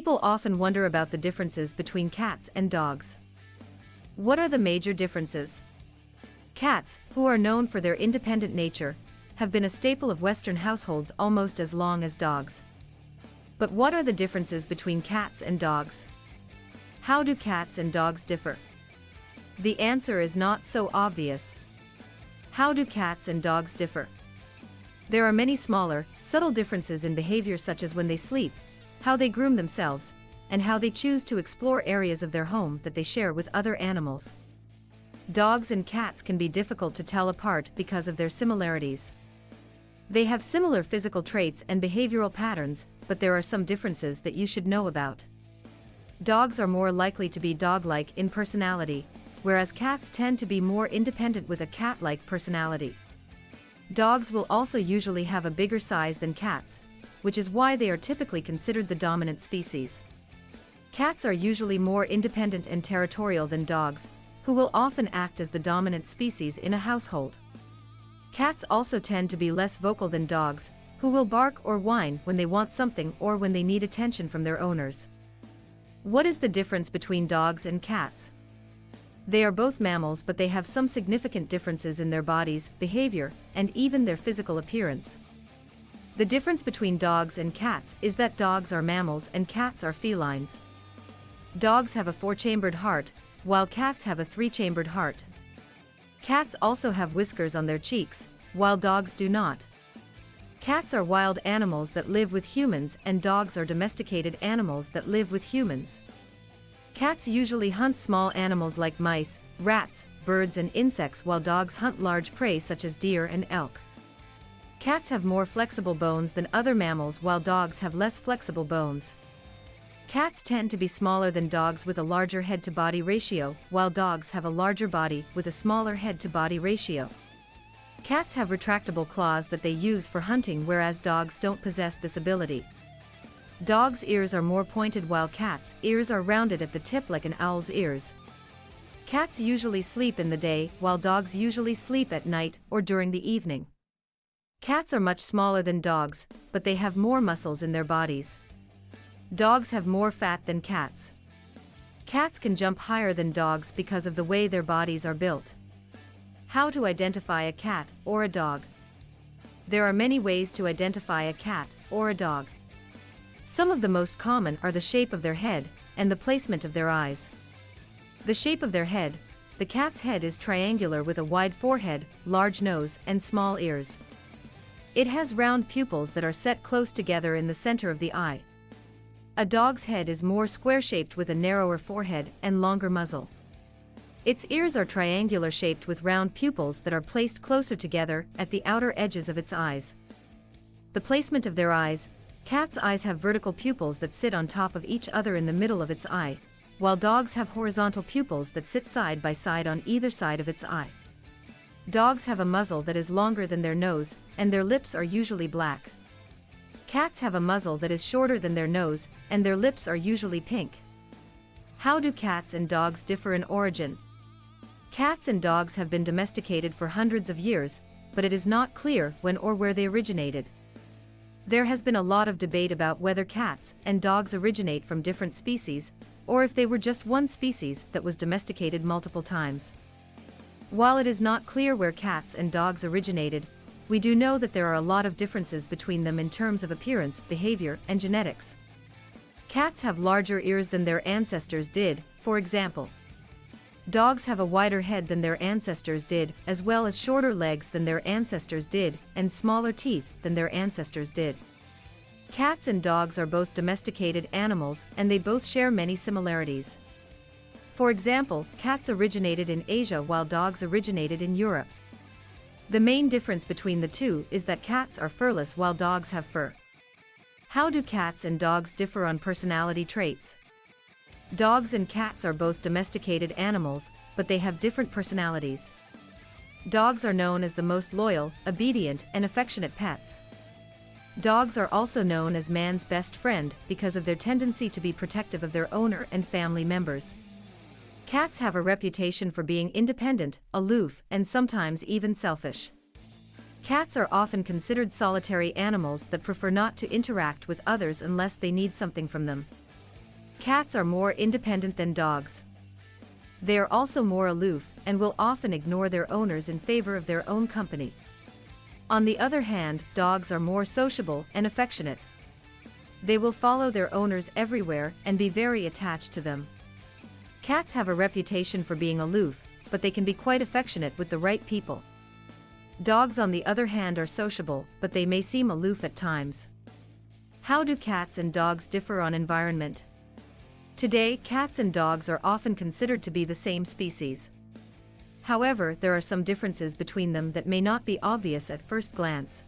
People often wonder about the differences between cats and dogs. What are the major differences? Cats, who are known for their independent nature, have been a staple of Western households almost as long as dogs. But what are the differences between cats and dogs? How do cats and dogs differ? The answer is not so obvious. How do cats and dogs differ? There are many smaller, subtle differences in behavior, such as when they sleep, how they groom themselves, and how they choose to explore areas of their home that they share with other animals. Dogs and cats can be difficult to tell apart because of their similarities. They have similar physical traits and behavioral patterns, but there are some differences that you should know about. Dogs are more likely to be dog-like in personality, whereas cats tend to be more independent with a cat-like personality. Dogs will also usually have a bigger size than cats, which is why they are typically considered the dominant species. Cats are usually more independent and territorial than dogs, who will often act as the dominant species in a household. Cats also tend to be less vocal than dogs, who will bark or whine when they want something or when they need attention from their owners. What is the difference between dogs and cats? They are both mammals, but they have some significant differences in their bodies, behavior, and even their physical appearance. The difference between dogs and cats is that dogs are mammals and cats are felines. Dogs have a 4-chambered heart, while cats have a 3-chambered heart. Cats also have whiskers on their cheeks, while dogs do not. Cats are wild animals that live with humans, and dogs are domesticated animals that live with humans. Cats usually hunt small animals like mice, rats, birds, and insects, while dogs hunt large prey such as deer and elk. Cats have more flexible bones than other mammals, while dogs have less flexible bones. Cats tend to be smaller than dogs with a larger head-to-body ratio, while dogs have a larger body with a smaller head-to-body ratio. Cats have retractable claws that they use for hunting, whereas dogs don't possess this ability. Dogs' ears are more pointed, while cats' ears are rounded at the tip like an owl's ears. Cats usually sleep in the day, while dogs usually sleep at night or during the evening. Cats are much smaller than dogs, but they have more muscles in their bodies. Dogs have more fat than cats. Cats can jump higher than dogs because of the way their bodies are built. How to identify a cat or a dog? There are many ways to identify a cat or a dog. Some of the most common are the shape of their head and the placement of their eyes. The shape of their head: the cat's head is triangular with a wide forehead, large nose, and small ears. It has round pupils that are set close together in the center of the eye. A dog's head is more square-shaped with a narrower forehead and longer muzzle. Its ears are triangular shaped with round pupils that are placed closer together at the outer edges of its eyes. The placement of their eyes: cat's eyes have vertical pupils that sit on top of each other in the middle of its eye, while dogs have horizontal pupils that sit side by side on either side of its eye. Dogs have a muzzle that is longer than their nose, and their lips are usually black. Cats have a muzzle that is shorter than their nose, and their lips are usually pink. How do cats and dogs differ in origin? Cats and dogs have been domesticated for hundreds of years, but it is not clear when or where they originated. There has been a lot of debate about whether cats and dogs originate from different species, or if they were just one species that was domesticated multiple times. While it is not clear where cats and dogs originated, we do know that there are a lot of differences between them in terms of appearance, behavior, and genetics. Cats have larger ears than their ancestors did, for example. Dogs have a wider head than their ancestors did, as well as shorter legs than their ancestors did, and smaller teeth than their ancestors did. Cats and dogs are both domesticated animals, and they both share many similarities. For example, cats originated in Asia while dogs originated in Europe. The main difference between the two is that cats are furless while dogs have fur. How do cats and dogs differ on personality traits? Dogs and cats are both domesticated animals, but they have different personalities. Dogs are known as the most loyal, obedient, and affectionate pets. Dogs are also known as man's best friend because of their tendency to be protective of their owner and family members. Cats have a reputation for being independent, aloof, and sometimes even selfish. Cats are often considered solitary animals that prefer not to interact with others unless they need something from them. Cats are more independent than dogs. They are also more aloof and will often ignore their owners in favor of their own company. On the other hand, dogs are more sociable and affectionate. They will follow their owners everywhere and be very attached to them. Cats have a reputation for being aloof, but they can be quite affectionate with the right people. Dogs, on the other hand, are sociable, but they may seem aloof at times. How do cats and dogs differ on environment? Today, cats and dogs are often considered to be the same species. However, there are some differences between them that may not be obvious at first glance.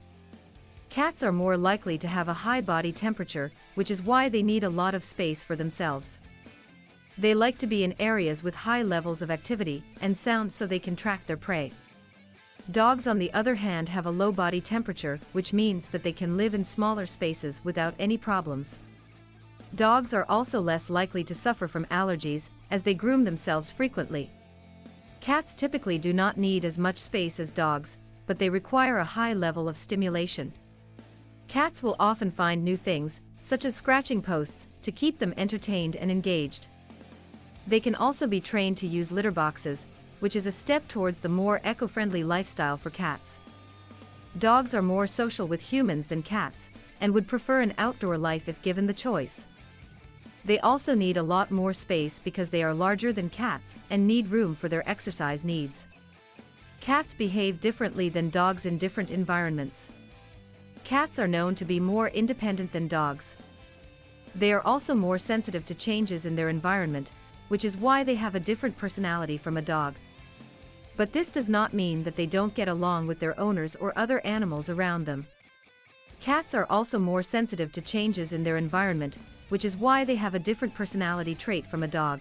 Cats are more likely to have a high body temperature, which is why they need a lot of space for themselves. They like to be in areas with high levels of activity and sound so they can track their prey. Dogs, on the other hand, have a low body temperature, which means that they can live in smaller spaces without any problems. Dogs are also less likely to suffer from allergies, as they groom themselves frequently. Cats typically do not need as much space as dogs, but they require a high level of stimulation. Cats will often find new things, such as scratching posts, to keep them entertained and engaged. They can also be trained to use litter boxes, which is a step towards the more eco-friendly lifestyle for cats. Dogs are more social with humans than cats, and would prefer an outdoor life if given the choice. They also need a lot more space because they are larger than cats and need room for their exercise needs. Cats behave differently than dogs in different environments. Cats are known to be more independent than dogs. They are also more sensitive to changes in their environment, which is why they have a different personality from a dog. But this does not mean that they don't get along with their owners or other animals around them. Cats are also more sensitive to changes in their environment, which is why they have a different personality trait from a dog.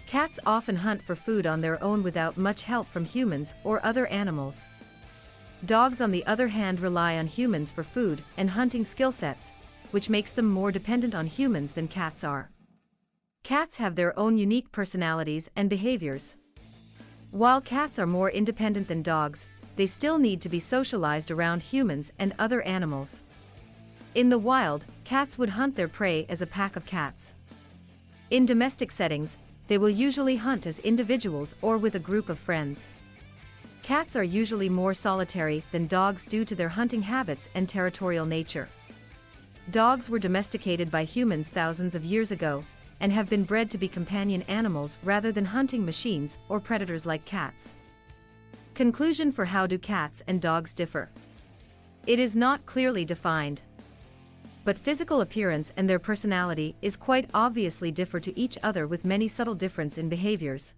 Cats often hunt for food on their own without much help from humans or other animals. Dogs, on the other hand, rely on humans for food and hunting skill sets, which makes them more dependent on humans than cats are. Cats have their own unique personalities and behaviors. While cats are more independent than dogs, they still need to be socialized around humans and other animals. In the wild, cats would hunt their prey as a pack of cats. In domestic settings, they will usually hunt as individuals or with a group of friends. Cats are usually more solitary than dogs due to their hunting habits and territorial nature. Dogs were domesticated by humans thousands of years ago, and have been bred to be companion animals rather than hunting machines or predators like cats. Conclusion: for how do cats and dogs differ? It is not clearly defined. But physical appearance and their personality is quite obviously differ to each other, with many subtle difference in behaviors.